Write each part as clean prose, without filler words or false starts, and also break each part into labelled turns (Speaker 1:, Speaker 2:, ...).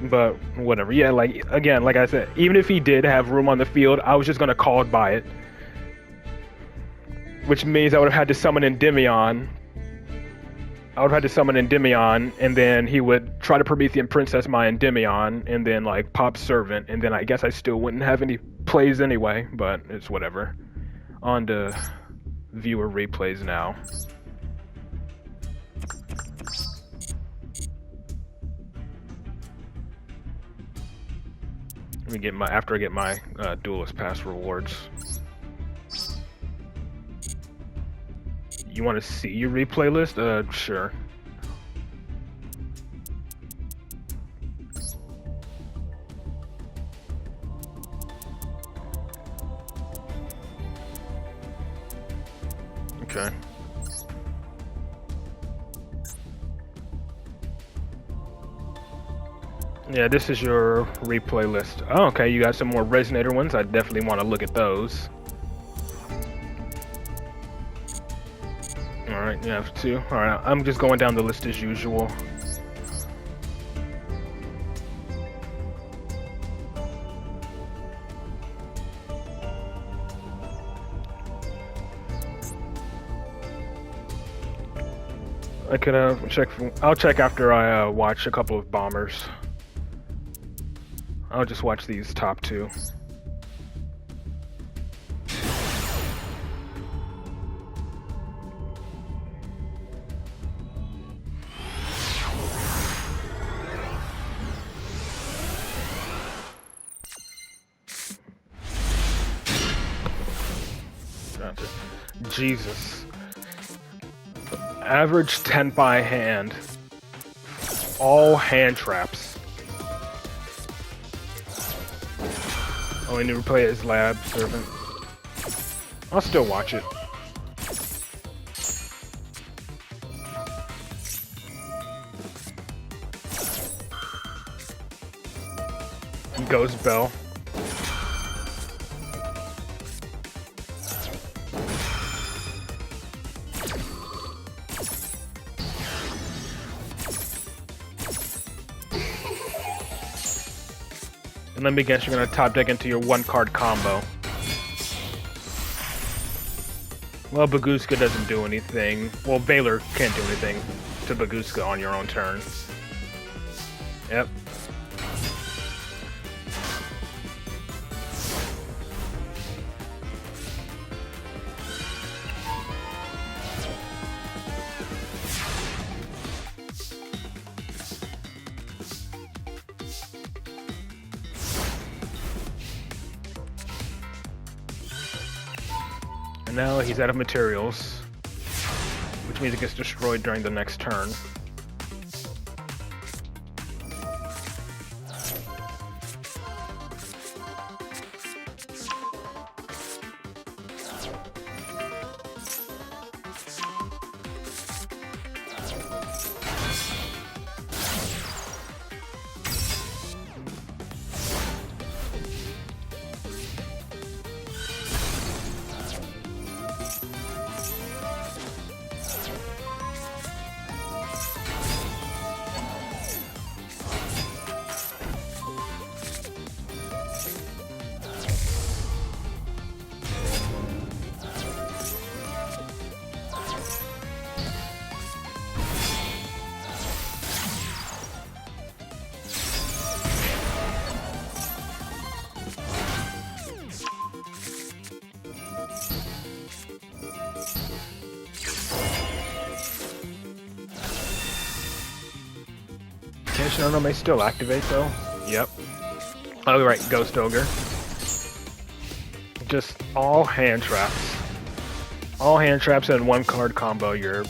Speaker 1: But whatever. Yeah, like again, like I said, even if he did have room on the field, I was just gonna call it by it. Which means I would have had to summon Endymion. I would have had to summon Endymion, and then he would try to Promethean Princess my Endymion, and then like pop Servant, and then I guess I still wouldn't have any plays anyway, but it's whatever. On to viewer replays now. Let me get my after I get my Duelist Pass rewards. You want to see your replay list? Sure. Okay. Yeah, this is your replay list. Oh, okay, you got some more Resonator ones. I definitely want to look at those. Alright, you have two. Alright, I'm just going down the list as usual. I could check. I'll check after I watch a couple of bombers. I'll just watch these top two. Gotcha. Jesus. Average 10 by hand. All hand traps. Only need to play as Lab Servant. I'll still watch it. Ghost Bell. And let me guess, you're gonna top deck into your one card combo. Well, Baguska doesn't do anything. Well, Valor can't do anything to Baguska on your own turn. Yep. And now he's out of materials, which means it gets destroyed during the next turn. Tension may still activate though. Yep. Oh right, Ghost Ogre. Just all hand traps. All hand traps and one card combo. Your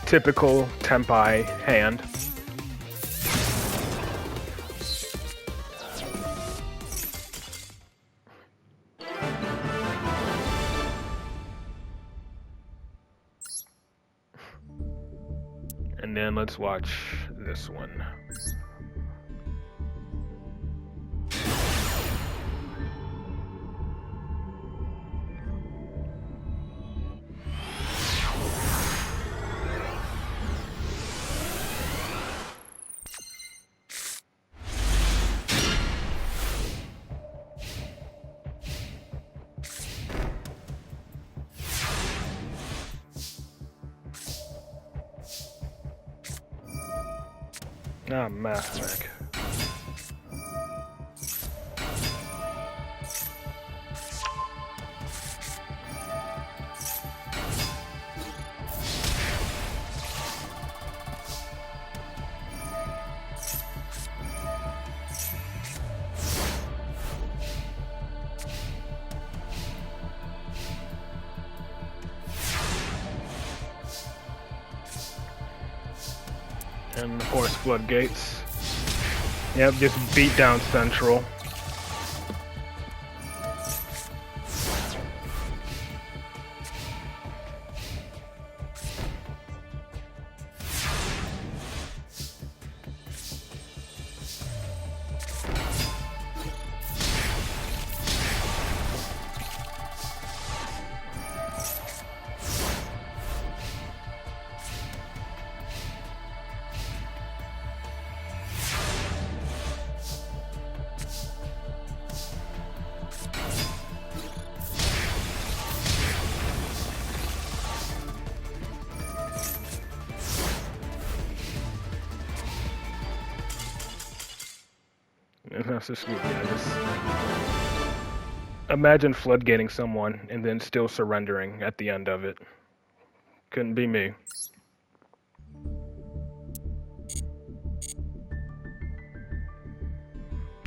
Speaker 1: typical Tempai hand. And then let's watch this one. Ah, math mech. And of course, floodgates. Yep, just beat down Central. That's just good. Yeah, just imagine floodgating someone and then still surrendering at the end of it. Couldn't be me.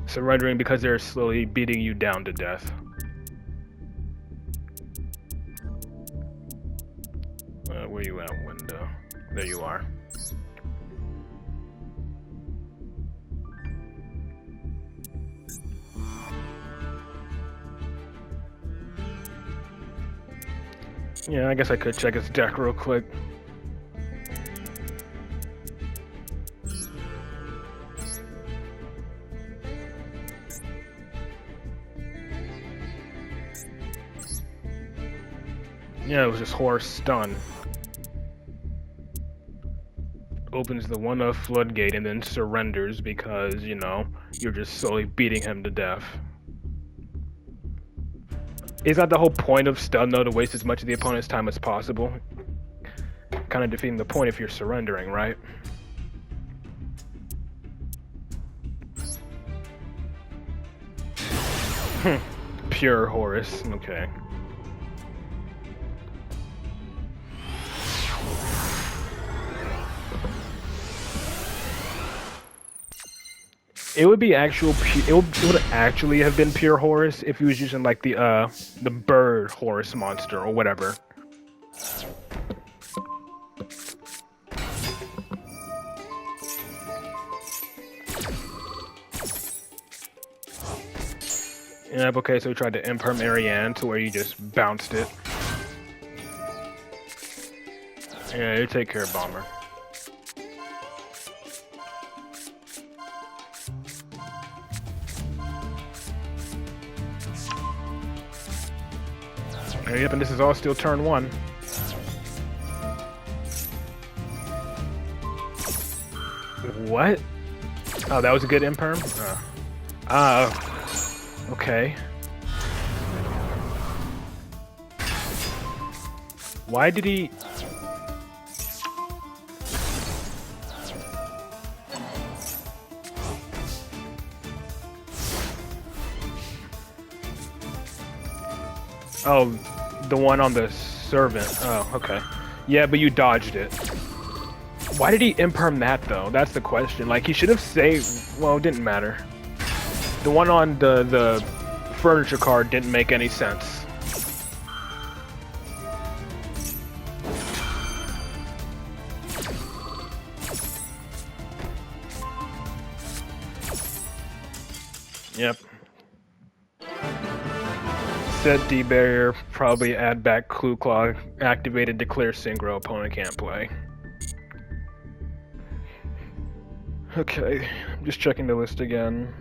Speaker 1: Surrendering because they're slowly beating you down to death. Where you at, window? There you are. Yeah, I guess I could check his deck real quick. Yeah, it was just horse stun. Opens the 1-of floodgate and then surrenders because, you know, you're just slowly beating him to death. Is that the whole point of stun, though, to waste as much of the opponent's time as possible? Kind of defeating the point if you're surrendering, right? Pure Horus, okay. It would be actual. It would actually have been pure Horus if he was using like the bird Horus monster or whatever. Yep. Okay, so we tried to imperm Marianne to where you just bounced it. Yeah, you take care of Bomber. Yep, and this is all still turn 1. What? Oh, that was a good imperm? Okay. Why did he... Oh, the one on the servant. Oh, okay. Yeah, but you dodged it. Why did he imperm that, though? That's the question. Like, he should have saved... Well, it didn't matter. The one on the furniture card didn't make any sense. Yep. Set D barrier, probably add back Clue Claw, activated, declare synchro, opponent can't play. Okay, I'm just checking the list again.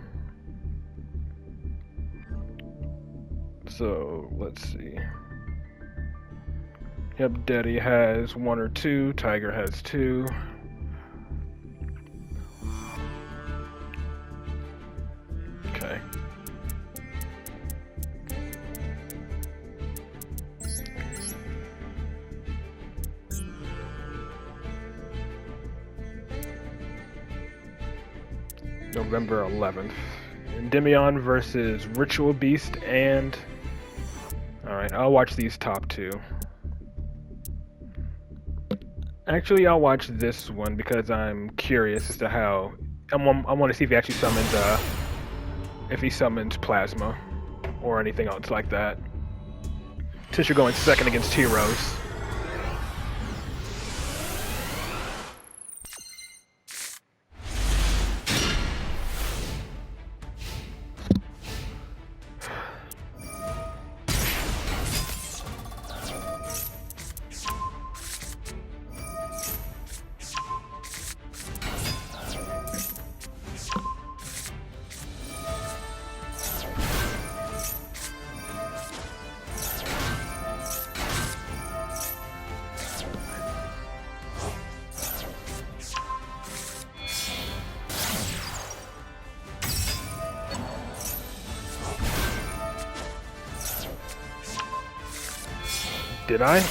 Speaker 1: So, let's see. Yep, Daddy has 1 or 2, Tiger has 2. Okay. November 11th. Endymion versus Ritual Beast and... Alright, I'll watch these top two. Actually, I'll watch this one because I'm curious as to how... I want to see if he actually summons, if he summons Plasma or anything else like that. Since you're going second against Heroes. Did I?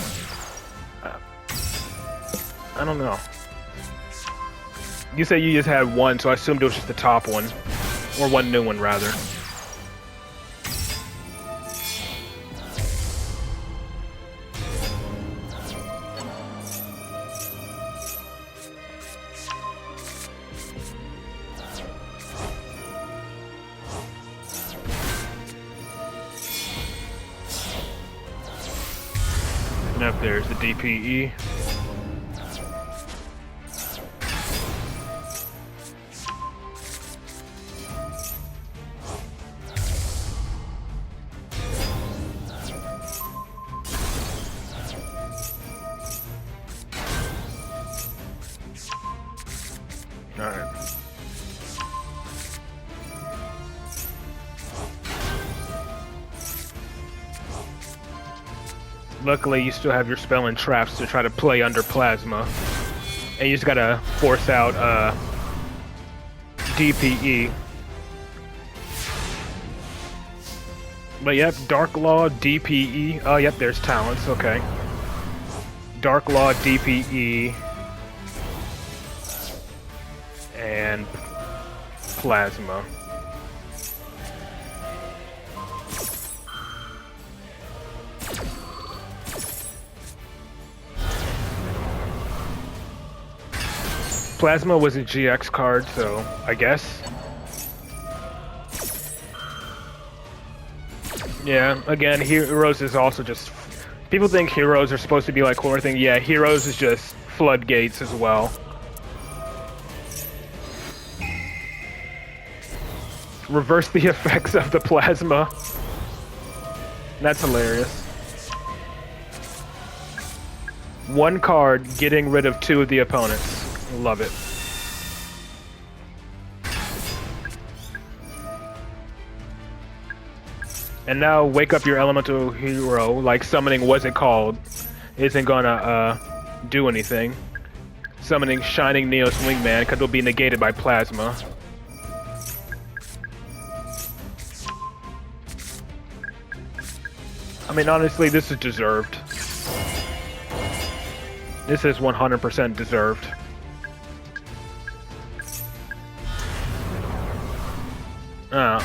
Speaker 1: I don't know. You say you just had one, so I assumed it was just the top one. Or one new one, rather. And up there's the DPE. Alright. Luckily, you still have your spell and traps to try to play under Plasma. And you just gotta force out, DPE. But yep, Dark Law, DPE. Oh, yep, there's talents, okay. Dark Law, DPE. And Plasma. Plasma was a GX card, so I guess. Yeah, again, Heroes is also just... People think Heroes are supposed to be like core thing. Yeah, Heroes is just floodgates as well. Reverse the effects of the Plasma. That's hilarious. One card getting rid of two of the opponents. Love it. And now wake up your elemental hero, like summoning What's It Called, isn't gonna do anything. Summoning Shining Neos Wingman, because it'll be negated by Plasma. I mean, honestly, this is deserved. This is 100% deserved.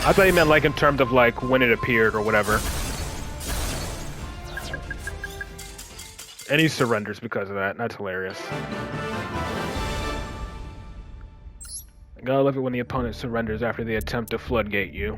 Speaker 1: I thought you meant like in terms of like when it appeared or whatever. And he surrenders because of that. That's hilarious. I gotta love it when the opponent surrenders after they attempt to floodgate you.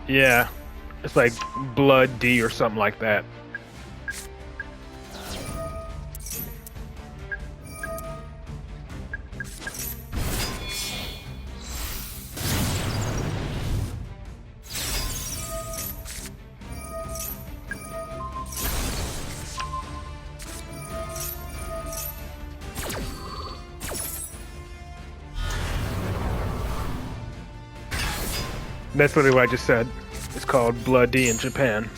Speaker 1: Yeah, it's like Blood D or something like that. That's literally what I just said. It's called Bloody in Japan.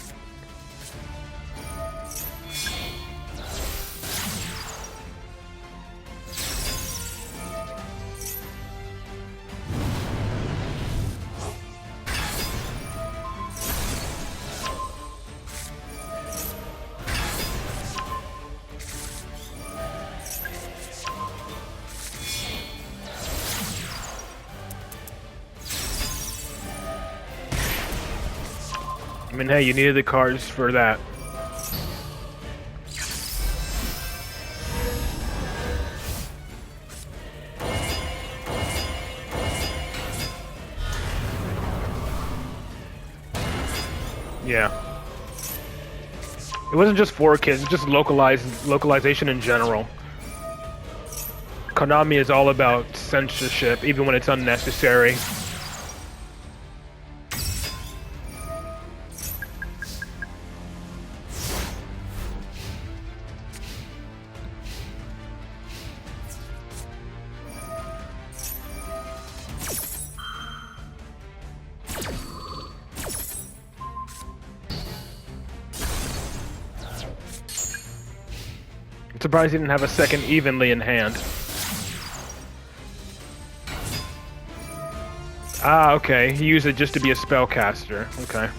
Speaker 1: I mean, hey, you needed the cards for that. Yeah. It wasn't just for kids, it's just localization in general. Konami is all about censorship, even when it's unnecessary. I'm surprised he didn't have a second evenly in hand. Ah, okay. He used it just to be a spellcaster. Okay.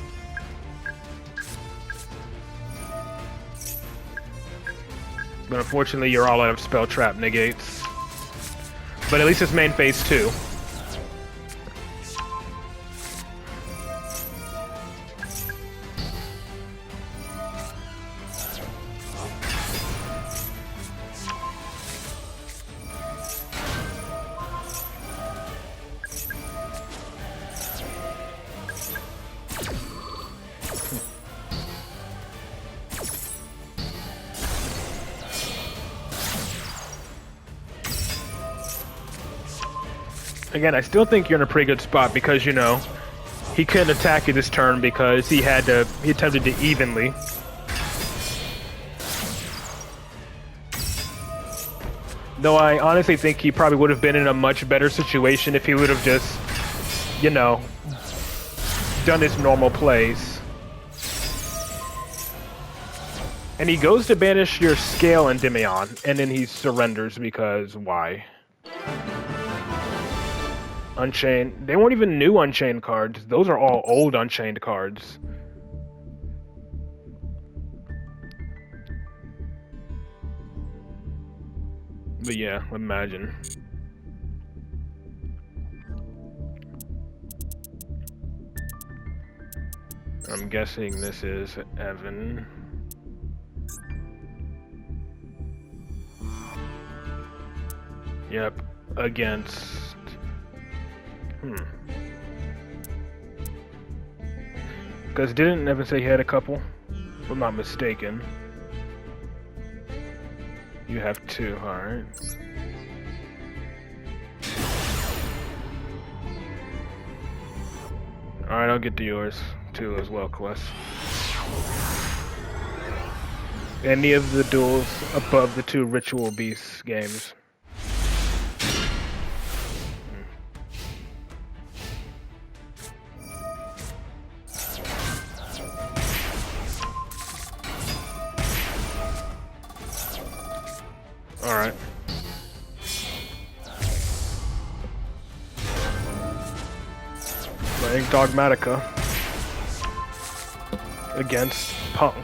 Speaker 1: But unfortunately, you're all out of spell trap negates. But at least it's main phase 2. Again, I still think you're in a pretty good spot because, you know, he couldn't attack you this turn because he attempted to evenly. Though I honestly think he probably would have been in a much better situation if he would have just, you know, done his normal plays. And he goes to banish your scale Endymion, and then he surrenders because why? Unchained. They weren't even new Unchained cards. Those are all old Unchained cards. But yeah, imagine. I'm guessing this is Evan. Yep, against... Because didn't Evan say he had a couple? If I'm not mistaken. You have 2, alright. Alright, I'll get to yours too as well, Quest. Any of the duels above the 2 Ritual Beasts games. Alright. Playing Dogmatica against Punk.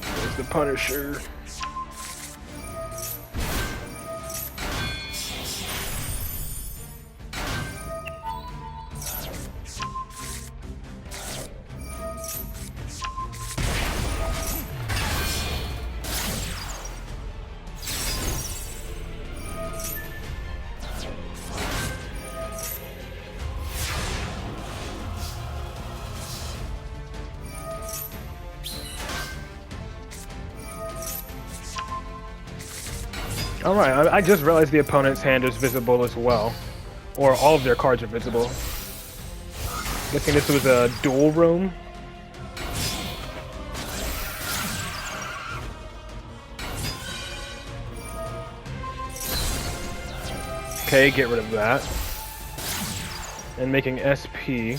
Speaker 1: There's the Punisher. Alright, I just realized the opponent's hand is visible as well. Or all of their cards are visible. Guessing this was a duel room. Okay, get rid of that. And making SP.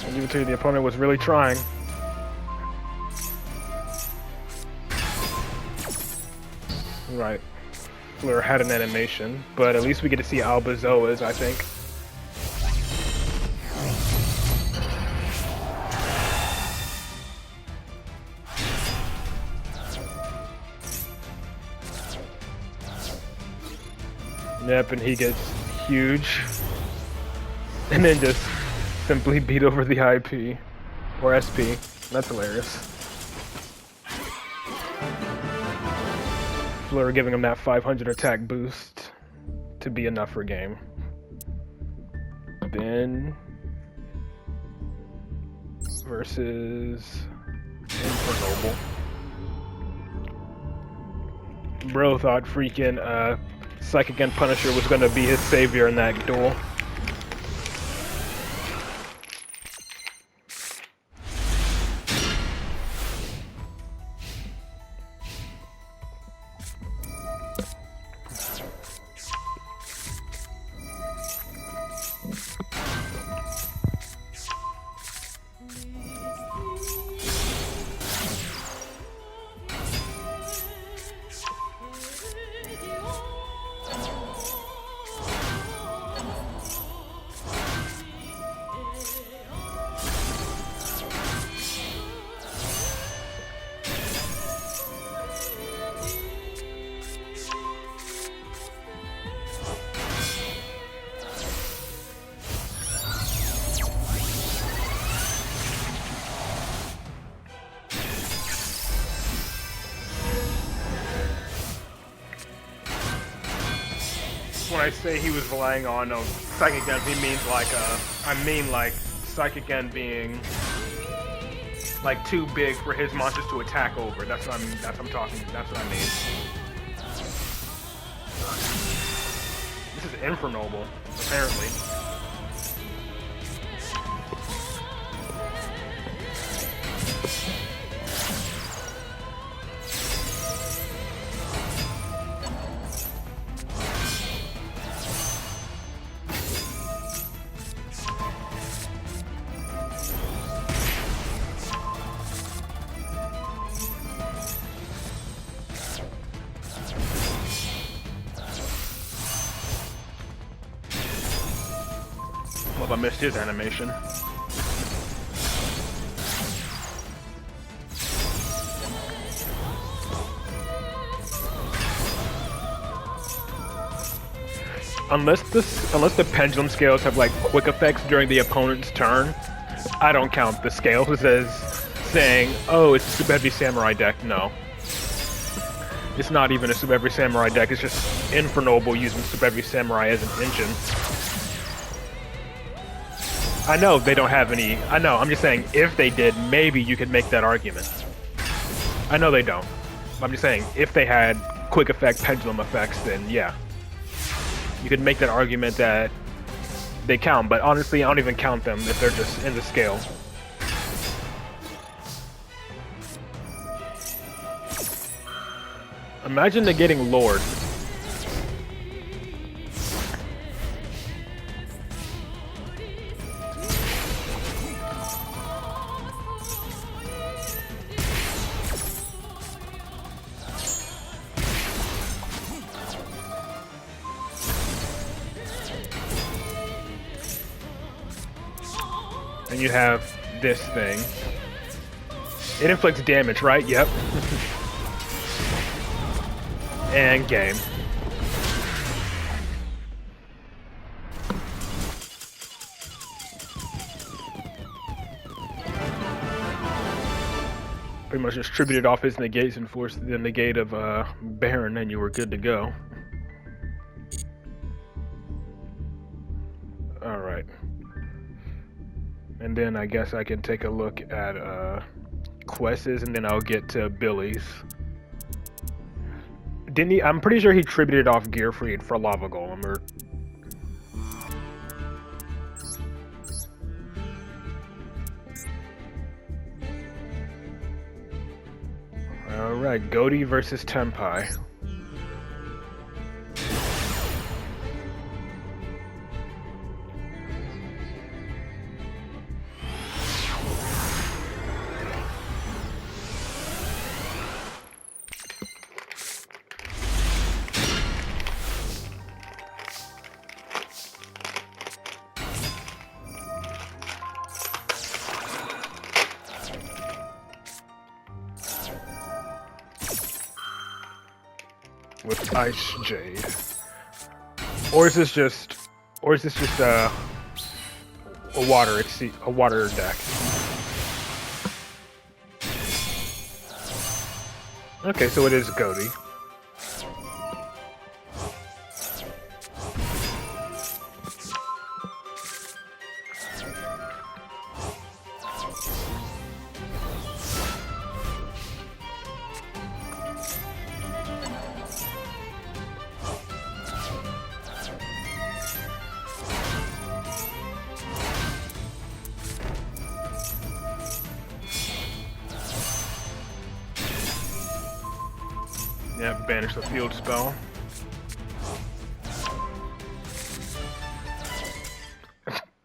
Speaker 1: And even to the opponent was really trying. Right. Fleur had an animation, but at least we get to see Albazoa's, I think. Yep, and he gets huge. And then just simply beat over the IP. Or SP. That's hilarious. Fleur giving him that 500 attack boost to be enough for game. Ben versus Infernoble. Bro thought freaking Psychic and Punisher was gonna be his savior in that duel. When I say he was relying on Psychic Gun, he means like I mean like Psychic Gun being like too big for his monsters to attack over. That's what I'm talking. That's what I mean. This is Infernoble, apparently. Well, I missed his animation. Unless the pendulum scales have like quick effects during the opponent's turn, I don't count the scales as saying, oh, it's a Super Heavy Samurai deck. No. It's not even a Super Heavy Samurai deck, it's just Infernoble using Super Heavy Samurai as an engine. I know they don't have any, I know, I'm just saying, if they did, maybe you could make that argument. I know they don't. I'm just saying, if they had quick effect pendulum effects, then yeah. You could make that argument that they count, but honestly, I don't even count them if they're just in the scale. Imagine negating Lord. And you have this thing. It inflicts damage, right? Yep. And game. Pretty much just tributed off his negates and forced the negate of Baron, and you were good to go. All right. And then I guess I can take a look at quests, and then I'll get to Billy's. Didn't he? I'm pretty sure he tributed off Gearfried for Lava Golem, or... Alright, Goaty versus Tenpai. With Ice Jade. Or is this just a water deck? Okay, so it is Goaty. Yeah, banish the field spell.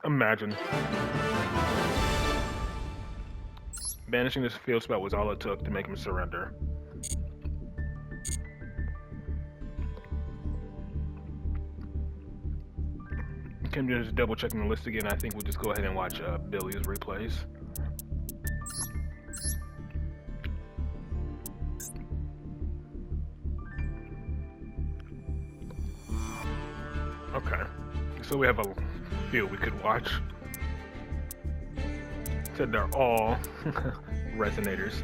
Speaker 1: Imagine. Banishing this field spell was all it took to make him surrender. Okay, I'm just double checking the list again. I think we'll just go ahead and watch Billy's replays. Okay, so we have a few we could watch. Said they're all resonators.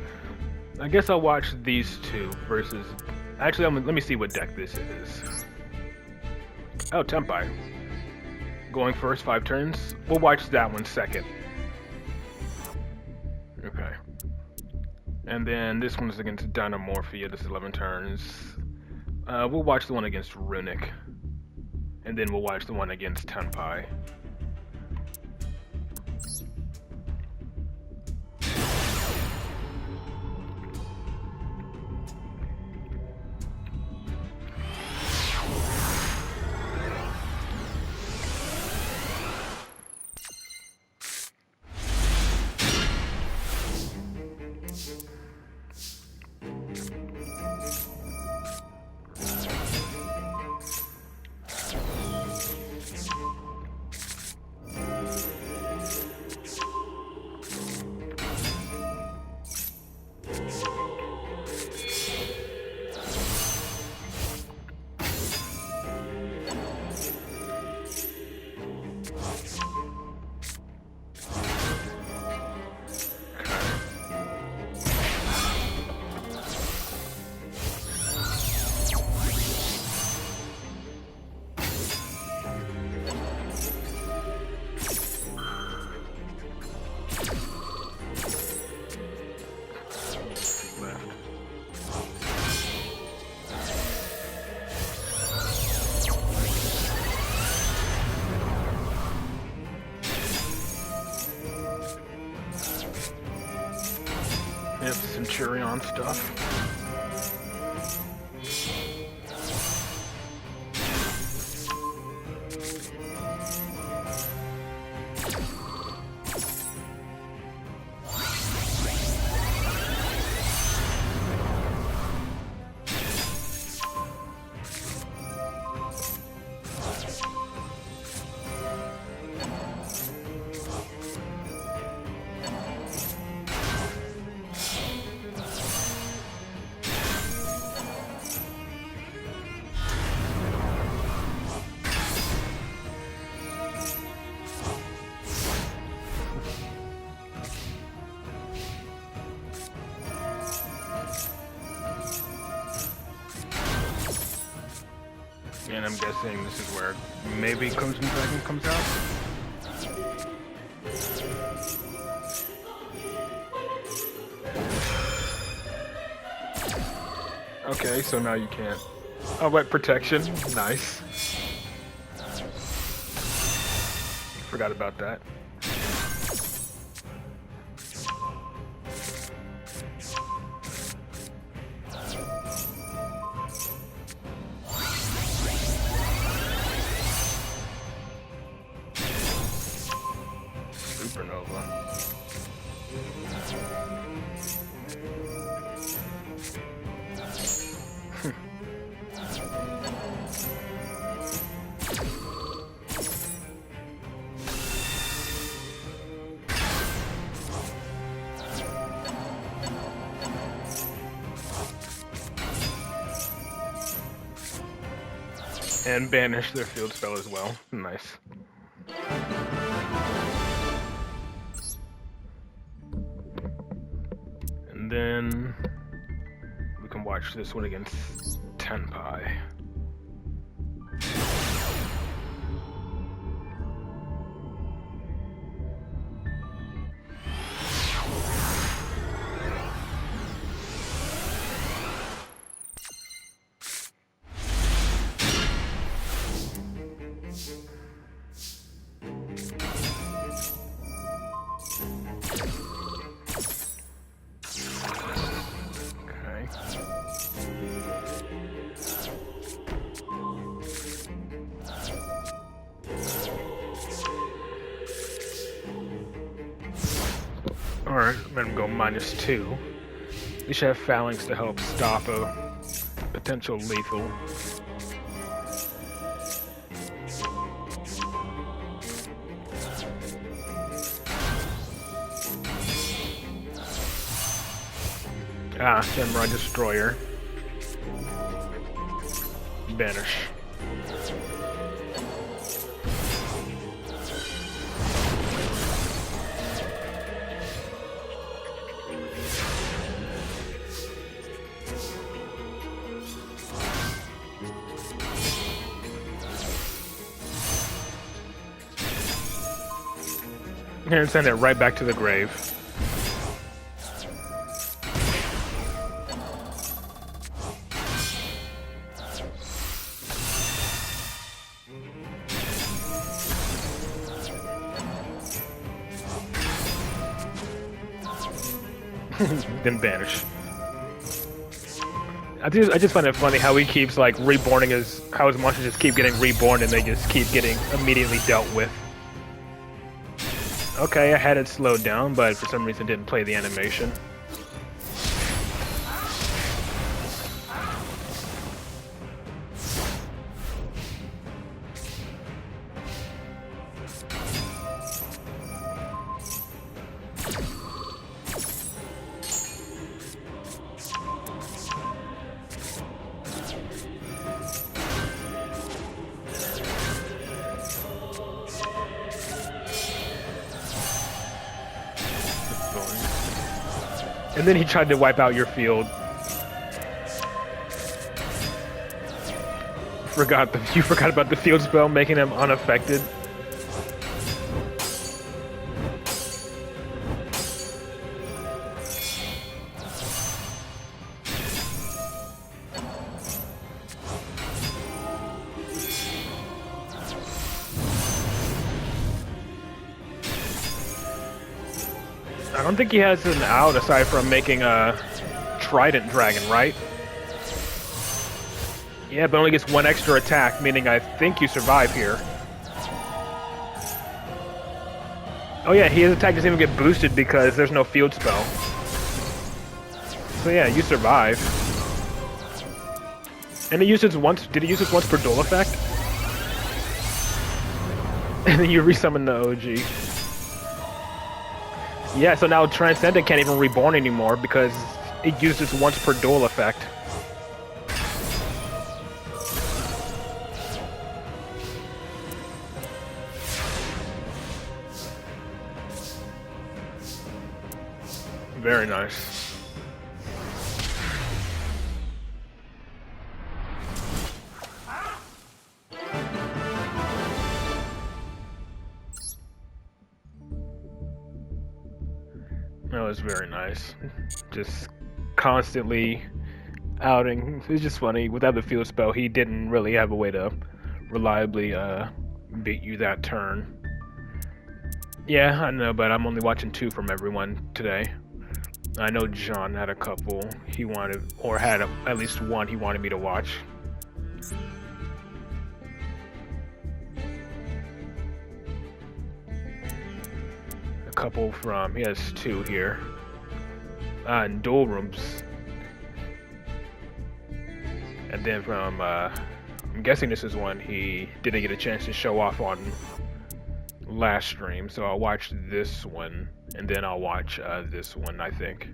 Speaker 1: I guess I'll watch these two versus... Actually, let me see what deck this is. Oh, Tenpai. Going first, 5 turns. We'll watch that one second. Okay. And then this one's against Dynamorphia. This is 11 turns. We'll watch the one against Runic. And then we'll watch the one against Tenpai. Yep, Centurion stuff. And I'm guessing this is where maybe Crimson Dragon comes out. Okay, so now you can't. Oh, wait, protection. Nice. Forgot about that. Supernova. And banish their field spell as well. Nice. And then we can watch this one against Tenpai. Alright, let him go -2. We should have Phalanx to help stop a potential lethal. Ah, Samurai Destroyer. Banish. And send it right back to the grave. Then banish. I just find it funny how he keeps like reborning how his monsters just keep getting reborn and they just keep getting immediately dealt with. Okay, I had it slowed down, but for some reason didn't play the animation. And then he tried to wipe out your field. You forgot about the field spell, making him unaffected. I don't think he has an out aside from making a Trident Dragon, right? Yeah, but only gets one extra attack, meaning I think you survive here. Oh yeah, his attack doesn't even get boosted because there's no field spell. So yeah, you survive. And it uses once. Did it use it once per duel effect? And then you resummon the OG. Yeah, so now Transcendent can't even reborn anymore because it uses once per duel effect. Very nice. was very nice. Just constantly outing. It's just funny. Without the field spell, he didn't really have a way to reliably beat you that turn. Yeah, I know, but I'm only watching 2 from everyone today. I know John had a couple he wanted, or had at least one he wanted me to watch. A couple from, he has 2 here. In dual rooms. And then from, I'm guessing this is one he didn't get a chance to show off on last stream, so I'll watch this one, and then I'll watch this one, I think.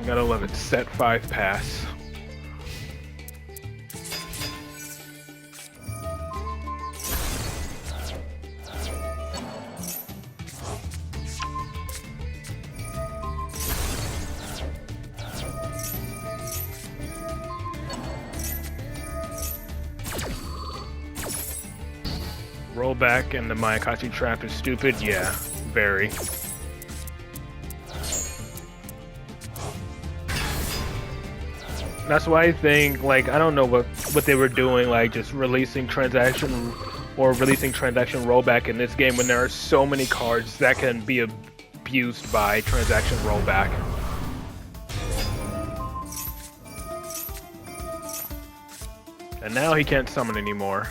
Speaker 1: Gotta love it. Set 5 pass. Rollback and the Mayakashi trap is stupid? Yeah, very. That's why I think, like, I don't know what they were doing, like, just releasing transaction rollback in this game when there are so many cards that can be abused by transaction rollback. And now he can't summon anymore.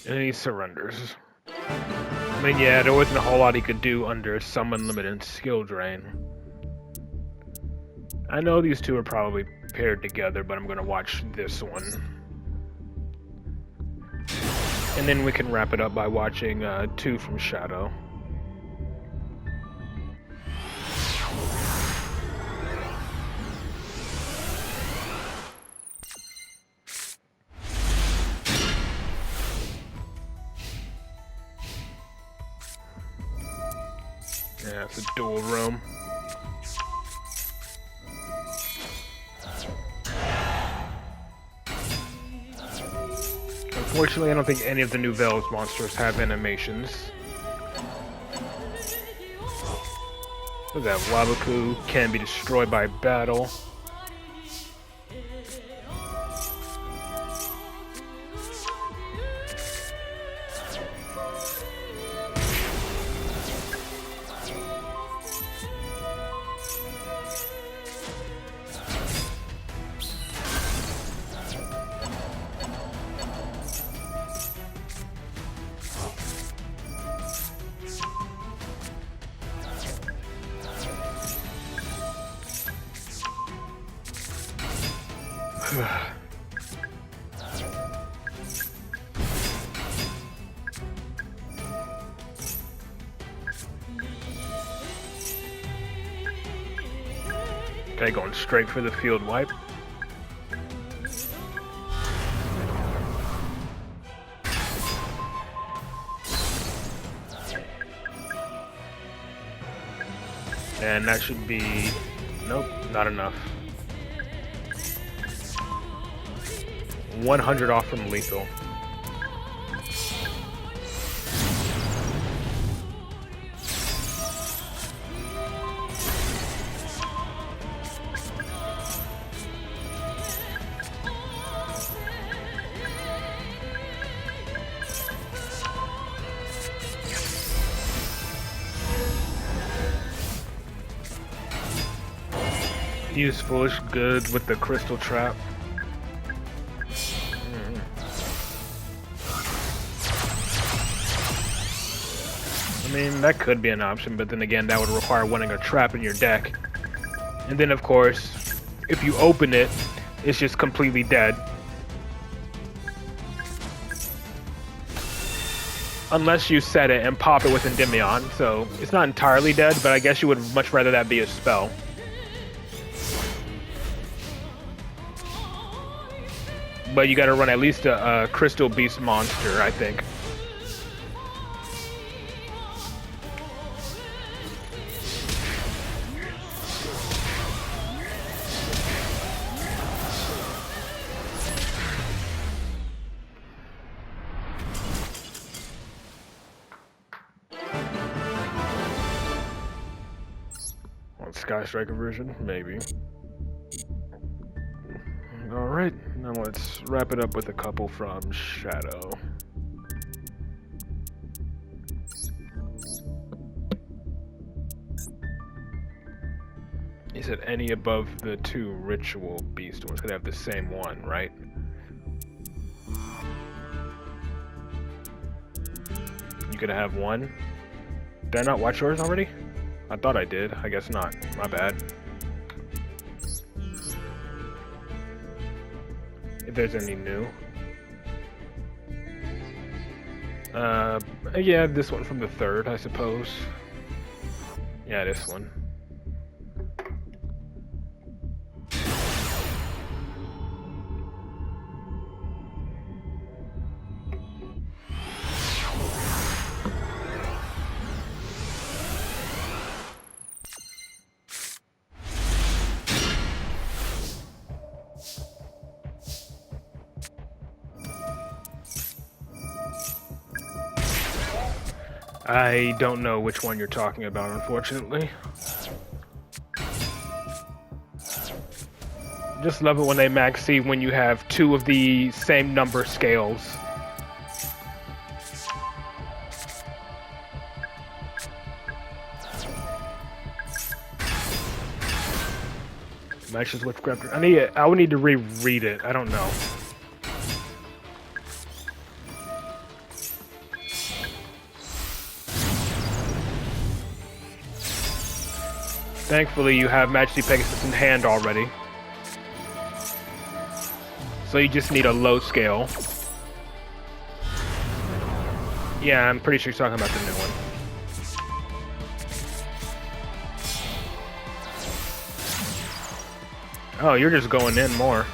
Speaker 1: And he surrenders. I mean, yeah, there wasn't a whole lot he could do under Summon Limit and Skill Drain. I know these two are probably paired together, but I'm going to watch this one. And then we can wrap it up by watching 2 from Shadow. Yeah, it's a dual room. Unfortunately, I don't think any of the new Veil's monsters have animations. Look at that, Waboku can be destroyed by battle. Okay, going straight for the field wipe. And that should be... Nope, not enough. 100 off from lethal. Use foolish good with the crystal trap. I mean, that could be an option, but then again, that would require wanting a trap in your deck. And then, of course, if you open it, it's just completely dead. Unless you set it and pop it with Endymion, so it's not entirely dead, but I guess you would much rather that be a spell. But you gotta run at least a Crystal Beast monster, I think. Sky Striker version, maybe. Alright, now let's wrap it up with a couple from Shadow. He said any above the 2 ritual beast ones could have the same one, right? You could have one. Did I not watch yours already? I thought I did. I guess not. My bad. If there's any new. Yeah, this one from the 3rd, I suppose. Yeah, this one. I don't know which one you're talking about, unfortunately. Just love it when they max C when you have 2 of the same number scales. Matches with Grafter. I would need to reread it. I don't know. Thankfully, you have Majesty Pegasus in hand already. So you just need a low scale. Yeah, I'm pretty sure you're talking about the new one. Oh, you're just going in more.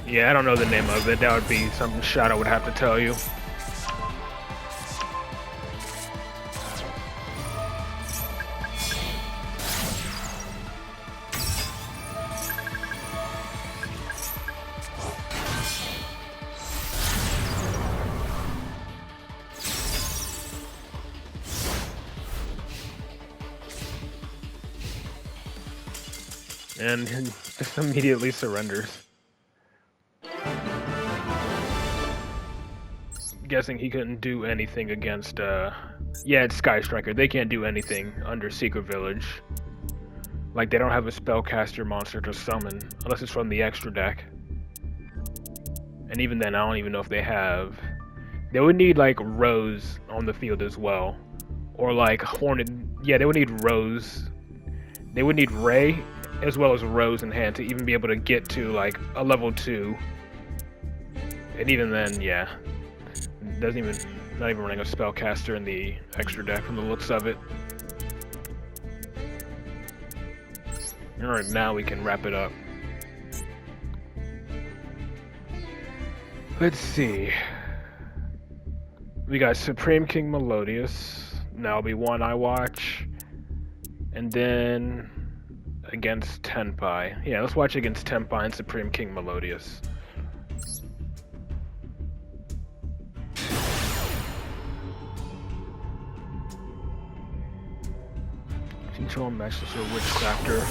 Speaker 1: Yeah, I don't know the name of it. That would be something Shadow would have to tell you. And just immediately surrenders. guessing he couldn't do anything against, yeah, it's Sky Striker. They can't do anything under Secret Village. Like, they don't have a spellcaster monster to summon, unless it's from the extra deck. And even then, I don't even know if they have... They would need, like, Rose on the field as well. Or, like, Horned... Yeah, they would need Rose. They would need Ray, as well as Rose in hand, to even be able to get to, like, a level 2. And even then, yeah. Doesn't even... Not even running a spellcaster in the extra deck from the looks of it. Alright, now we can wrap it up. Let's see. We got Supreme King Melodious. That'll be one I watch. And then against Tenpai. Yeah, let's watch against Tenpai and Supreme King Melodious. Control Matchless or Witchcrafter.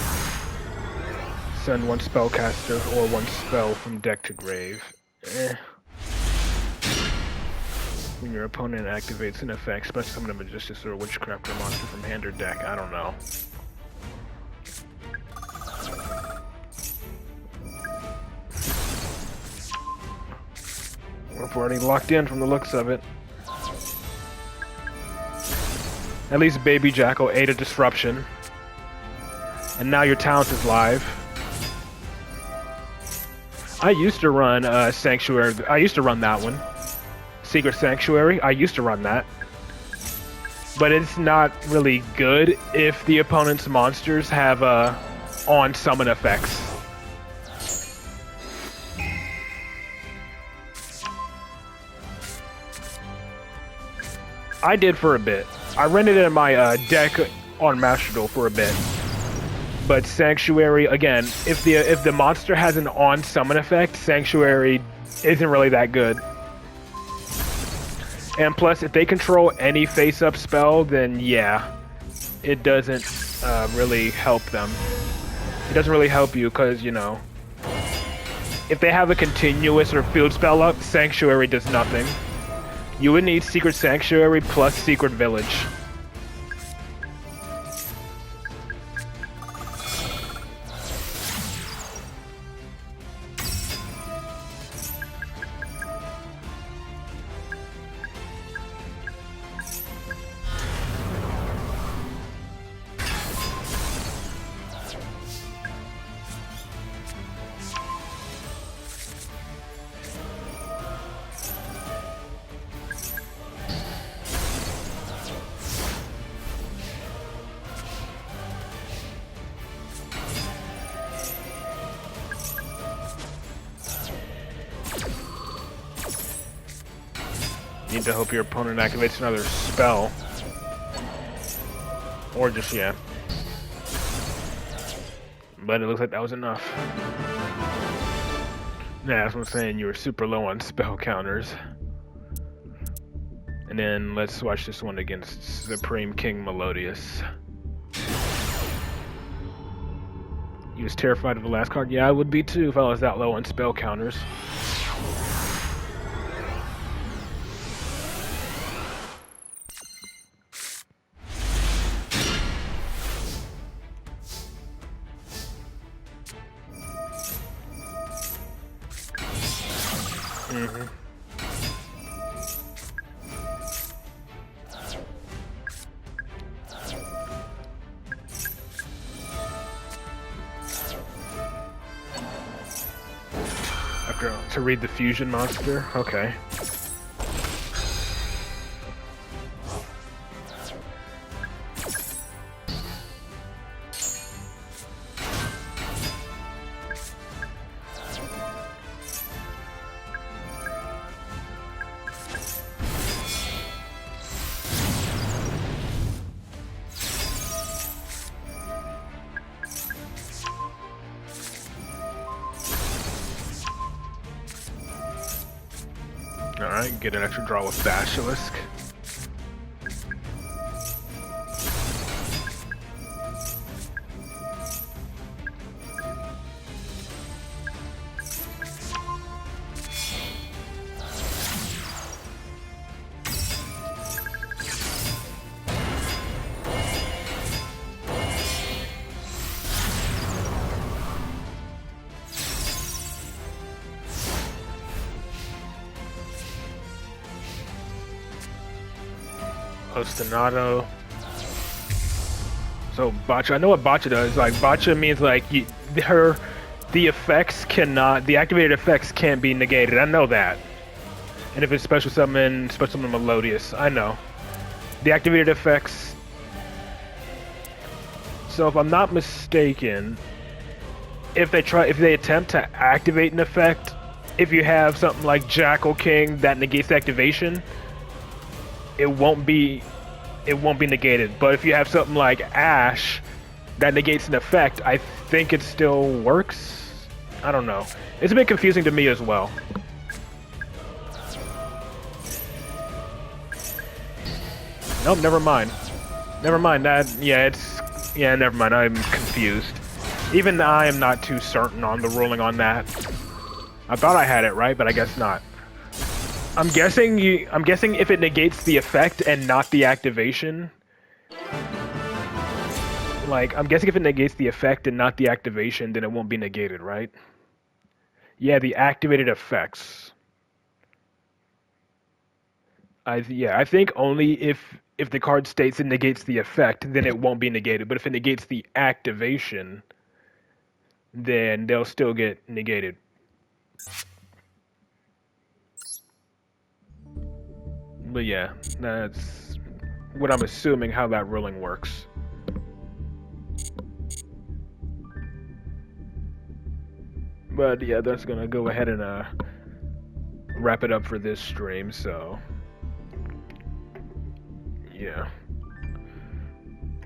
Speaker 1: Send one spellcaster or one spell from deck to grave. When your opponent activates an effect, special summon a Magician or Witchcrafter monster from hand or deck. I don't know. We're already locked in from the looks of it. At least Baby Jackal ate a disruption. And now your talent is live. I used to run Sanctuary. I used to run that one. Secret Sanctuary. I used to run that. But it's not really good if the opponent's monsters have on summon effects. I did for a bit. I rented it in my deck on Master Duel for a bit. But Sanctuary, again, if the monster has an on summon effect, Sanctuary isn't really that good. And plus, if they control any face-up spell, then yeah, it doesn't really help them. It doesn't really help you because, you know, if they have a continuous or field spell up, Sanctuary does nothing. You would need Secret Sanctuary plus Secret Village. Need to hope your opponent activates another spell. Or just, yeah. But it looks like that was enough. Yeah, that's what I'm saying. You were super low on spell counters. And then let's watch this one against Supreme King Melodious. He was terrified of the last card. Yeah, I would be too if I was that low on spell counters. To read the fusion monster? Okay. Alright, get an extra draw with Basilisk. Ostinato. So Botcha, I know what Botcha does. Like Botcha means like the effects cannot, the activated effects can't be negated. I know that. And if it's special summon Melodious, I know. The activated effects. So if I'm not mistaken, if they attempt to activate an effect, if you have something like Jackal King that negates activation, it won't be negated. But if you have something like Ash that negates an effect, I think it still works. I don't know. It's a bit confusing to me as well. Nope, never mind. Never mind that. Yeah, never mind. I'm confused. Even I am not too certain on the ruling on that. I thought I had it right, but I guess not. I'm guessing if it negates the effect and not the activation. Like, I'm guessing if it negates the effect and not the activation, then it won't be negated, right? Yeah, the activated effects. I think only if the card states it negates the effect, then it won't be negated. But if it negates the activation, then they'll still get negated. But yeah, that's what I'm assuming how that ruling works. But yeah, that's gonna go ahead and wrap it up for this stream, so yeah.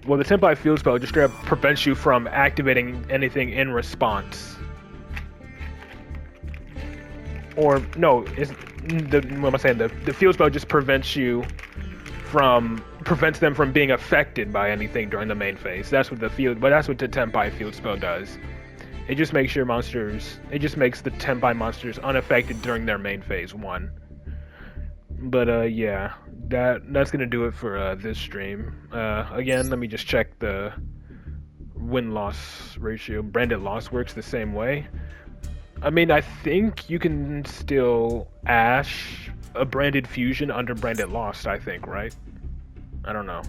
Speaker 1: Well, the Tenpai Field Spell just straight up prevents you from activating anything in response. Or, no, what am I saying? The Field Spell just prevents them from being affected by anything during the main phase. That's what the Tenpai Field Spell does. It just makes the Tenpai monsters unaffected during their main phase 1. But yeah, that's gonna do it for this stream. Again, let me just check the win-loss ratio. Branded loss works the same way. I mean, I think you can still Ash a branded fusion under branded lost, I think, right? I don't know.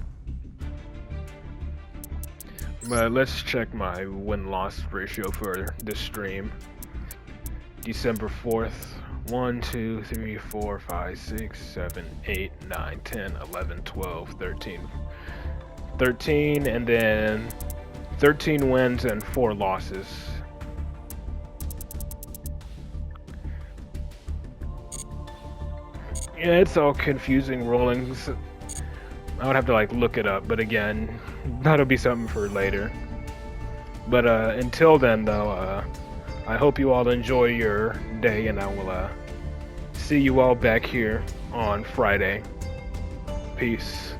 Speaker 1: But let's check my win-loss ratio for this stream. December 4th. 1, 2, 3, 4, 5, 6, 7, 8, 9, 10, 11, 12, 13. 13, and then 13 wins and 4 losses. Yeah, it's all confusing rollings. I would have to like look it up, but again, that'll be something for later. But until then, though, I hope you all enjoy your day, and I will see you all back here on Friday. Peace.